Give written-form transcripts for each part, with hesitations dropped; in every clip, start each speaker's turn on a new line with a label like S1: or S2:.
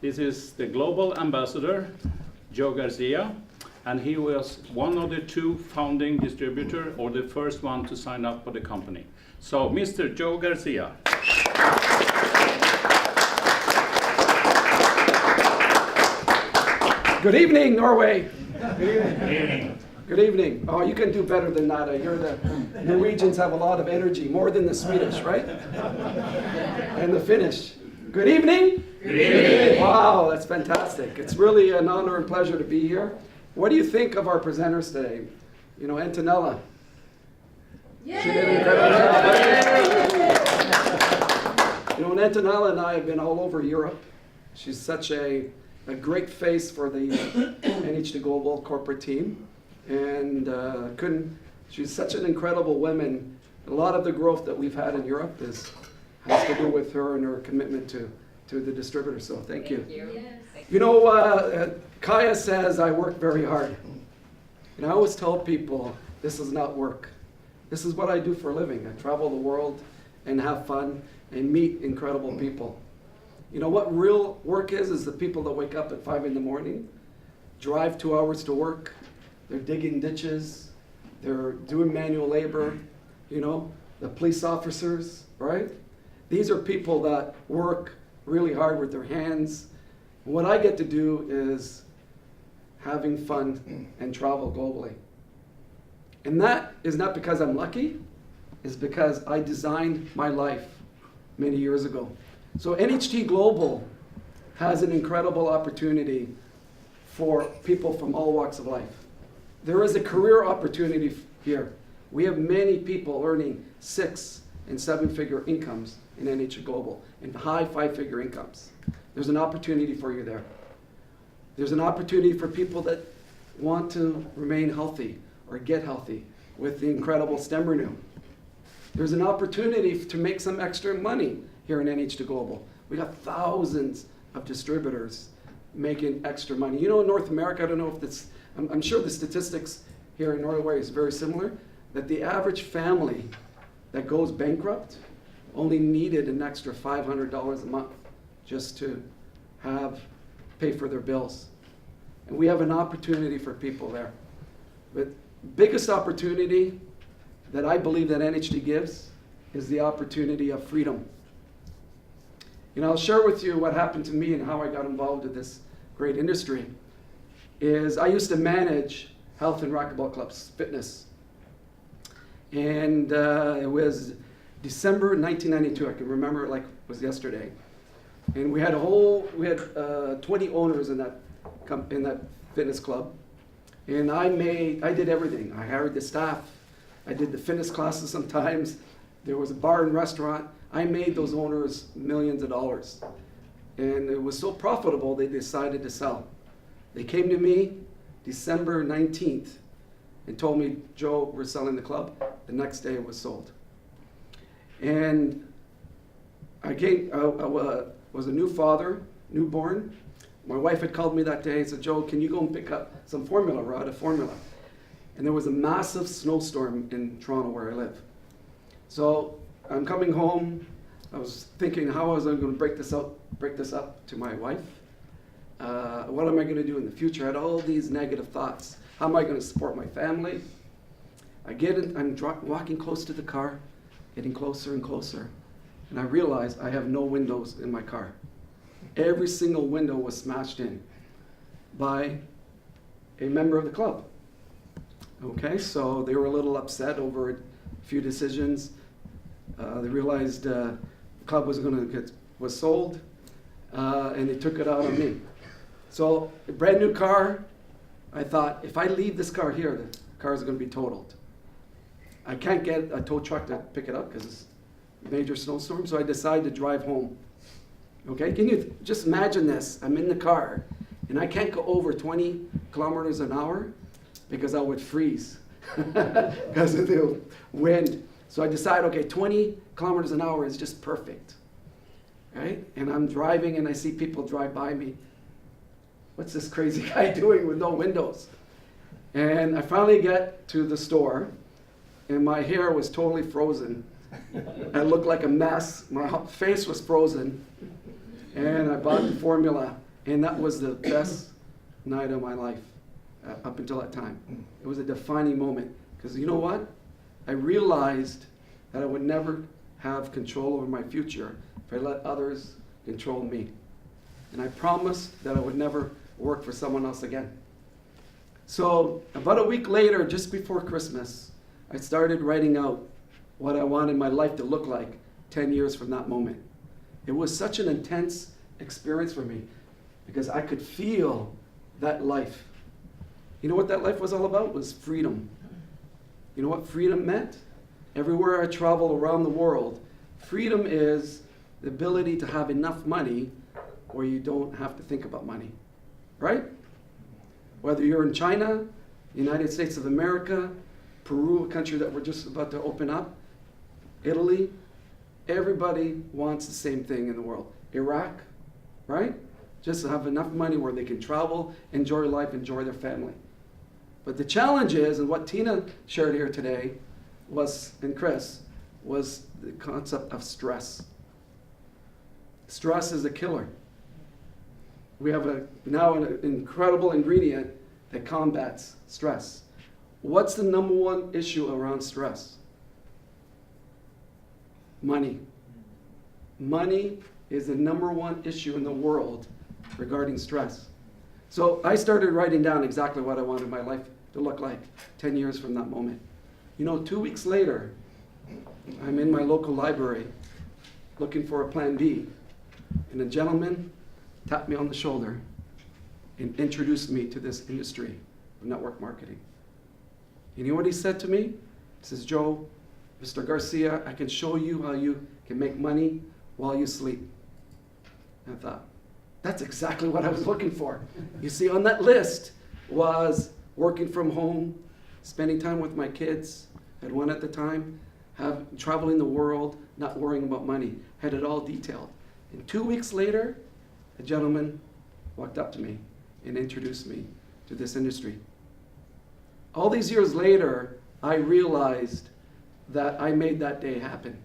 S1: This is the global ambassador, Joe Garcia, and he was one of the 2 founding distributors, or the first one to sign up for the company. So, Mr. Joe Garcia.
S2: Good evening, Norway.
S1: Good evening.
S2: Good evening. Oh, you can do better than that. I hear the Norwegians have a lot of energy, more than the Swedish, right? And the Finnish. Good evening.
S1: Good evening.
S2: Wow, that's fantastic. It's really an honor and pleasure to be here. What do you think of our presenters today? You know, Antonella.
S3: Yay!
S2: She did an incredible job. You know, and Antonella and I have been all over Europe. She's such a great face for the NHT Global corporate team. And she's such an incredible woman. A lot of the growth that we've had in Europe has to do with her and her commitment to the distributor. So thank you. You know, Kaya says I work very hard. And I always tell people, this is not work. This is what I do for a living. I travel the world and have fun and meet incredible people. You know what real work is the people that wake up at 5 in the morning, drive 2 hours to work, they're digging ditches, they're doing manual labor, you know, the police officers, right? These are people that work really hard with their hands. And what I get to do is having fun and travel globally. And that is not because I'm lucky, it's because I designed my life many years ago. So NHT Global has an incredible opportunity for people from all walks of life. There is a career opportunity here. We have many people earning 6- and 7-figure incomes in NHT Global, and high 5-figure incomes. There's an opportunity for you there. There's an opportunity for people that want to remain healthy or get healthy with the incredible StemRenu. There's an opportunity to make some extra money here in NHT Global. We got thousands of distributors making extra money. You know, in North America, I don't know if this, I'm sure the statistics here in Norway is very similar, that the average family that goes bankrupt only needed an extra $500 a month just to pay for their bills. And we have an opportunity for people there. But biggest opportunity that I believe that NHT gives is the opportunity of freedom. You know, I'll share with you what happened to me and how I got involved in this great industry. I used to manage health and racquetball clubs, fitness. And it was December 1992, I can remember it like it was yesterday. And we had 20 owners in that fitness club. And I did everything. I hired the staff. I did the fitness classes sometimes. There was a bar and restaurant. I made those owners millions of dollars. And it was so profitable, they decided to sell. They came to me December 19th and told me, Joe, we're selling the club. The next day it was sold. And I was a new father, newborn. My wife had called me that day and said, Joe, can you go and pick up some formula? We're out of formula. And there was a massive snowstorm in Toronto where I live. So I'm coming home. I was thinking, how was I going to break this up to my wife? What am I going to do in the future? I had all these negative thoughts. How am I going to support my family? I'm walking close to the car, getting closer and closer. And I realized I have no windows in my car. Every single window was smashed in by a member of the club. Okay, so they were a little upset over a few decisions. They realized the club was sold, and they took it out on me. So a brand new car, I thought, if I leave this car here, the car is going to be totaled. I can't get a tow truck to pick it up because it's a major snowstorm, so I decided to drive home. Okay, can you just imagine this? I'm in the car, and I can't go over 20 kilometers an hour because I would freeze because of the wind. So I decided, okay, 20 kilometers an hour is just perfect, right? And I'm driving, and I see people drive by me. What's this crazy guy doing with no windows? And I finally get to the store, and my hair was totally frozen. I looked like a mess. My face was frozen. And I bought the formula, And that was the best night of my life up until that time. It was a defining moment. Because you know what? I realized that I would never have control over my future if I let others control me. And I promised that I would never work for someone else again. So about a week later, just before Christmas, I started writing out what I wanted my life to look like 10 years from that moment. It was such an intense experience for me because I could feel that life. You know what that life was all about? It was freedom. You know what freedom meant? Everywhere I travel around the world, freedom is the ability to have enough money where you don't have to think about money, right? Whether you're in China, United States of America, Peru, a country that we're just about to open up, Italy, everybody wants the same thing in the world. Iraq, right? Just to have enough money where they can travel, enjoy life, enjoy their family. But the challenge is, and what Tina shared here today was, and Chris, was the concept of stress. Stress is a killer. We have now an incredible ingredient that combats stress. What's the number one issue around stress? Money. Money is the number one issue in the world regarding stress. So I started writing down exactly what I wanted my life to look like 10 years from that moment. You know, 2 weeks later, I'm in my local library looking for a plan B, and a gentleman tapped me on the shoulder and introduced me to this industry of network marketing. You know what he said to me? He says, Joe, Mr. Garcia, I can show you how you can make money while you sleep. And I thought, that's exactly what I was looking for. You see, on that list was working from home, spending time with my kids, had one at the time, traveling the world, not worrying about money, had it all detailed. And 2 weeks later, a gentleman walked up to me and introduced me to this industry. All these years later, I realized that I made that day happen.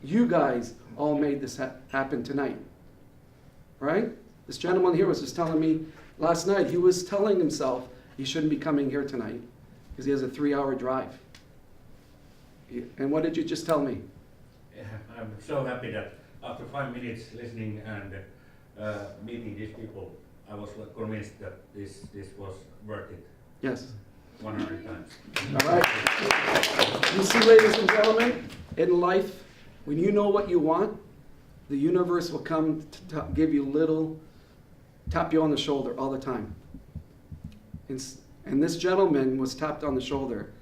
S2: You guys all made this happen tonight, right? This gentleman here was just telling me last night, he was telling himself he shouldn't be coming here tonight because he has a 3-hour drive. And what did you just tell me?
S4: Yeah, I'm so happy that after 5 minutes listening and meeting these people, I was convinced that this was worth it.
S2: Yes.
S4: 100 times.
S2: All right. You see, ladies and gentlemen, in life, when you know what you want, the universe will come to give you tap you on the shoulder all the time. And this gentleman was tapped on the shoulder.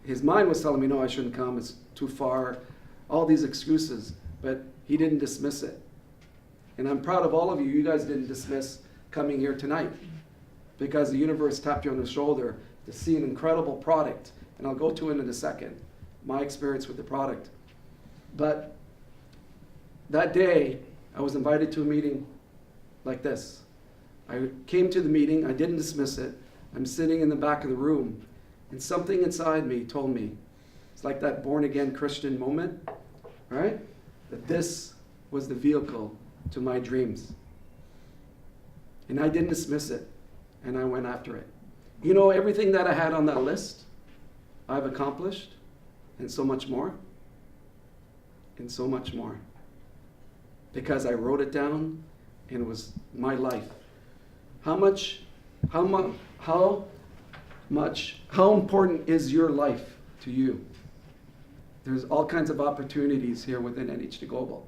S2: His mind was telling me, no, I shouldn't come, it's too far, all these excuses, but he didn't dismiss it. And I'm proud of all of you. You guys didn't dismiss coming here tonight because the universe tapped you on the shoulder to see an incredible product. And I'll go to it in a second, my experience with the product. But that day, I was invited to a meeting like this. I came to the meeting, I didn't dismiss it. I'm sitting in the back of the room, and something inside me told me, it's like that born-again Christian moment, right? That this was the vehicle to my dreams. And I didn't dismiss it, and I went after it. You know, everything that I had on that list, I've accomplished, and so much more, and so much more. Because I wrote it down, and it was my life. How important is your life to you? There's all kinds of opportunities here within NHT Global.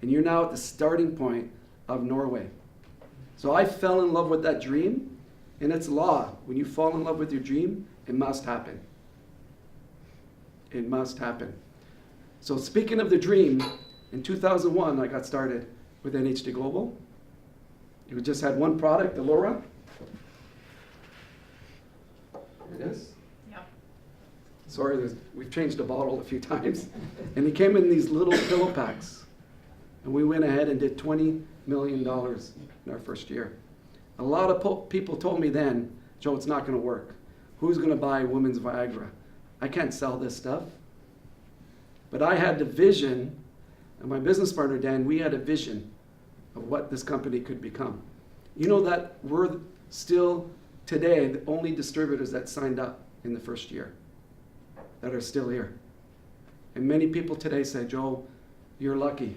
S2: And you're now at the starting point of Norway. So I fell in love with that dream, and it's law. When you fall in love with your dream, it must happen. It must happen. So speaking of the dream, in 2001, I got started with NHT Global. We just had one product, the Laura. Here it is.
S3: Yeah.
S2: Sorry, we've changed the bottle a few times. And it came in these little pillow packs. And we went ahead and did $20 million in our first year. A lot of people told me then, Joe, it's not going to work. Who's going to buy women's Viagra? I can't sell this stuff. But I had the vision, and my business partner, Dan, we had a vision of what this company could become. You know that we're still today the only distributors that signed up in the first year that are still here. And many people today say, Joe, you're lucky.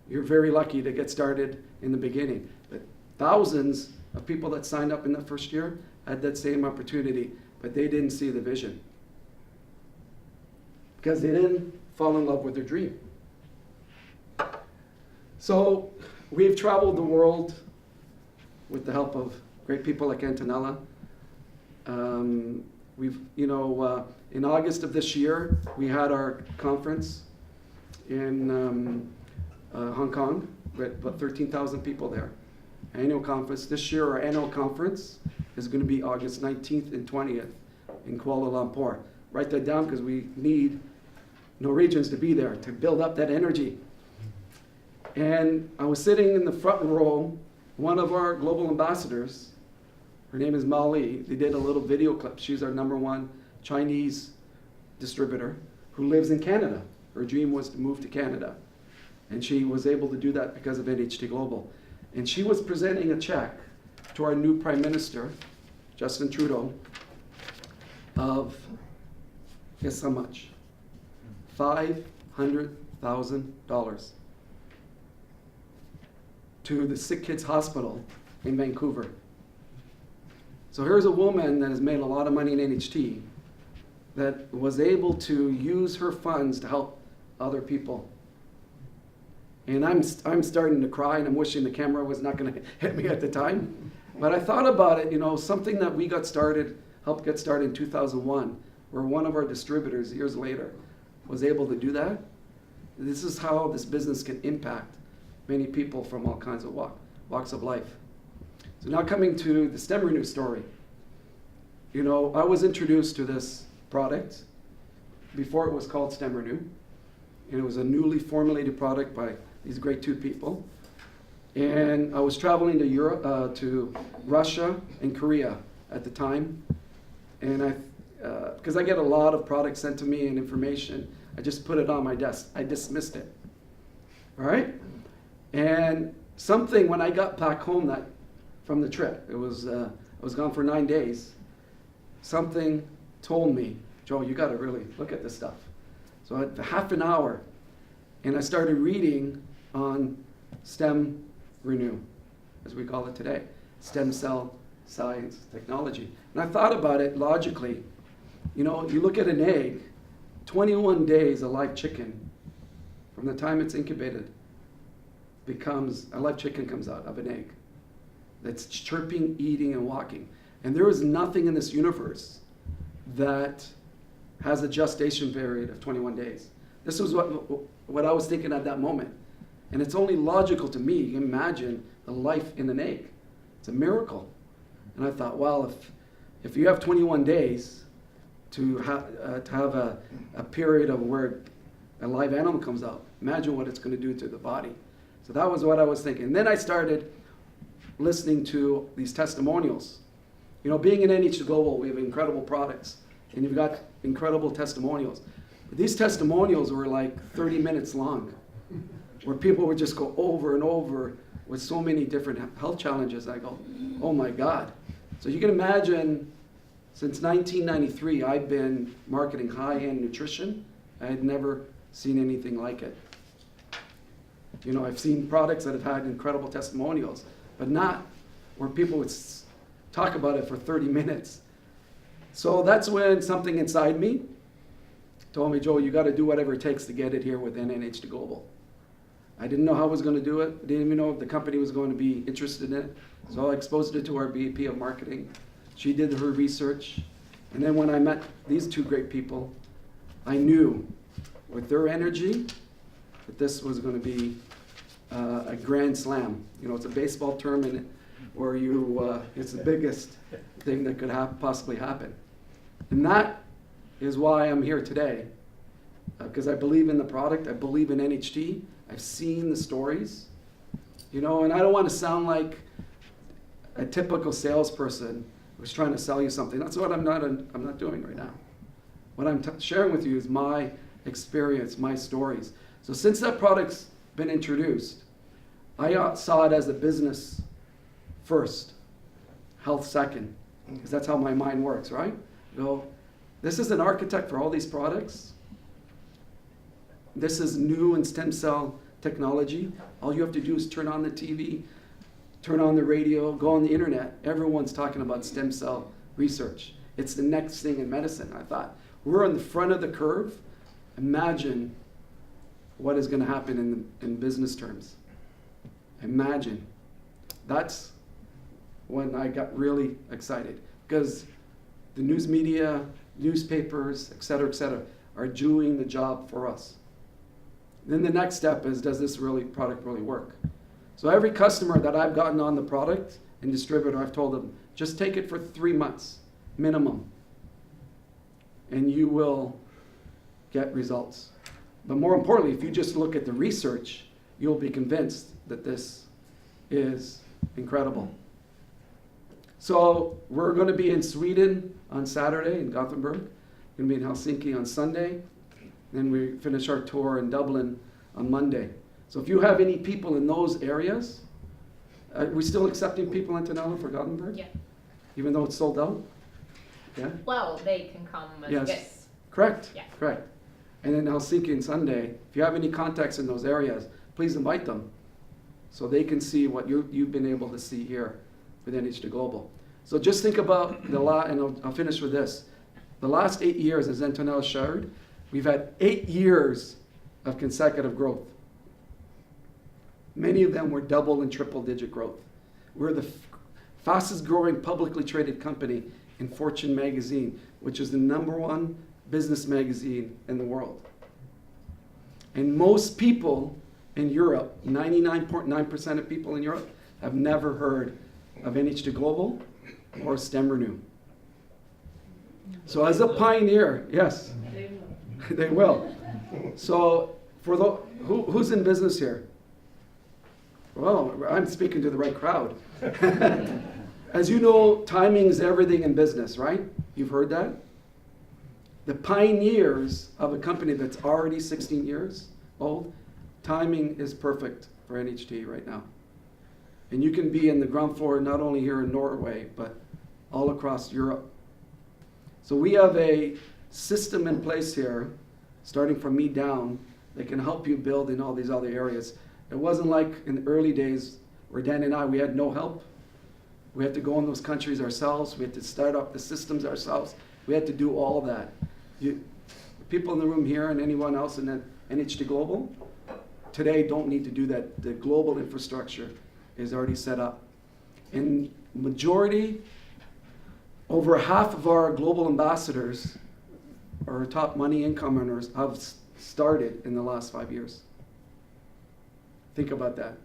S2: You're very lucky to get started in the beginning. But thousands of people that signed up in the first year had that same opportunity, but they didn't see the vision. Because they didn't fall in love with their dream. So we've traveled the world with the help of great people like Antonella. In August of this year, we had our conference in Hong Kong, with about 13,000 people there. Annual conference. This year, our annual conference is going to be August 19th and 20th in Kuala Lumpur. Write that down because we need Norwegians to be there to build up that energy. And I was sitting in the front row. One of our global ambassadors, her name is Mali, they did a little video clip. She's our #1 Chinese distributor who lives in Canada. Her dream was to move to Canada. And she was able to do that because of NHT Global. And she was presenting a check to our new Prime Minister, Justin Trudeau, of, guess how much? $500,000 to the Sick Kids Hospital in Vancouver. So here's a woman that has made a lot of money in NHT that was able to use her funds to help other people. And I'm starting to cry, and I'm wishing the camera was not going to hit me at the time. But I thought about it, something that we helped get started in 2001, where one of our distributors years later was able to do that. This is how this business can impact many people from all kinds of walks of life. So now coming to the StemRenu story. I was introduced to this product before it was called StemRenu. And it was a newly formulated product by these great two people. And I was traveling to Europe, to Russia and Korea at the time. And because I get a lot of products sent to me and information, I just put it on my desk. I dismissed it. All right? And something, when I got back home from the trip, I was gone for 9 days, something told me, Joe, you got to really look at this stuff. So I had half an hour, and I started reading on StemRenu, as we call it today, stem cell science technology. And I thought about it logically. You look at an egg, 21 days a live chicken, from the time it's incubated, a live chicken comes out of an egg that's chirping, eating, and walking. And there is nothing in this universe that has a gestation period of 21 days. This was what I was thinking at that moment. And it's only logical to me. Imagine the life in an egg. It's a miracle. And I thought, well, if you have 21 days to have a period of where a live animal comes out, imagine what it's going to do to the body. So that was what I was thinking. And then I started listening to these testimonials. Being in NHT Global, we have incredible products, and you've got incredible testimonials. But these testimonials were like 30 minutes long, where people would just go over and over with so many different health challenges. I go, oh my God. So you can imagine, since 1993, I've been marketing high-end nutrition. I had never seen anything like it. I've seen products that have had incredible testimonials, but not where people would talk about it for 30 minutes. So that's when something inside me told me, Joe, you got to do whatever it takes to get it here within NHT Global. I didn't know how I was going to do it. I didn't even know if the company was going to be interested in it. So I exposed it to our VP of marketing. She did her research. And then when I met these two great people, I knew with their energy that this was going to be a grand slam. It's a baseball tournament where it's the biggest thing that could possibly happen. And that is why I'm here today, because I believe in the product. I believe in NHT. I've seen the stories, and I don't want to sound like a typical salesperson who's trying to sell you something. That's what I'm not doing right now. What I'm sharing with you is my experience, my stories. So since that product's been introduced, I saw it as a business first, health second, because that's how my mind works, right? Go, this is an architect for all these products. This is new in stem cell technology. All you have to do is turn on the TV, turn on the radio, go on the internet. Everyone's talking about stem cell research. It's the next thing in medicine. I thought, we're on the front of the curve. Imagine what is going to happen in business terms. Imagine. That's when I got really excited, because the news media, newspapers, et cetera, are doing the job for us. Then the next step is, does this product really work? So every customer that I've gotten on the product and distributor, I've told them, just take it for 3 months, minimum, and you will get results. But more importantly, if you just look at the research, you'll be convinced that this is incredible. So we're going to be in Sweden on Saturday in Gothenburg. We're going to be in Helsinki on Sunday. Then we finish our tour in Dublin on Monday. So if you have any people in those areas, are we still accepting people in Tenella for Gothenburg?
S3: Yeah.
S2: Even though it's sold out? Yeah?
S3: Well, they can come as
S2: Yes.
S3: guests.
S2: Correct.
S3: Yeah.
S2: Correct. And in Helsinki on Sunday, if you have any contacts in those areas, please invite them so they can see what you've been able to see here with NHT Global. So just think about and I'll finish with this. The last 8 years, as Antonella shared, we've had 8 years of consecutive growth. Many of them were double and triple digit growth. We're the fastest growing publicly traded company in Fortune magazine, which is the #1 business magazine in the world. And most people in Europe, 99.9% of people in Europe, have never heard of NHT Global or StemRenu. So as a pioneer, yes, they will. So for who's in business here? Well, I'm speaking to the right crowd. As you know, timing is everything in business, right? You've heard that? The pioneers of a company that's already 16 years old, timing is perfect for NHT right now. And you can be in the ground floor not only here in Norway, but all across Europe. So we have a system in place here, starting from me down, that can help you build in all these other areas. It wasn't like in the early days where Dan and I, we had no help. We had to go in those countries ourselves. We had to start up the systems ourselves. We had to do all that. People in the room here and anyone else in the NHT Global today don't need to do that. The global infrastructure is already set up. And majority, over half of our global ambassadors or top money income earners have started in the last 5 years. Think about that.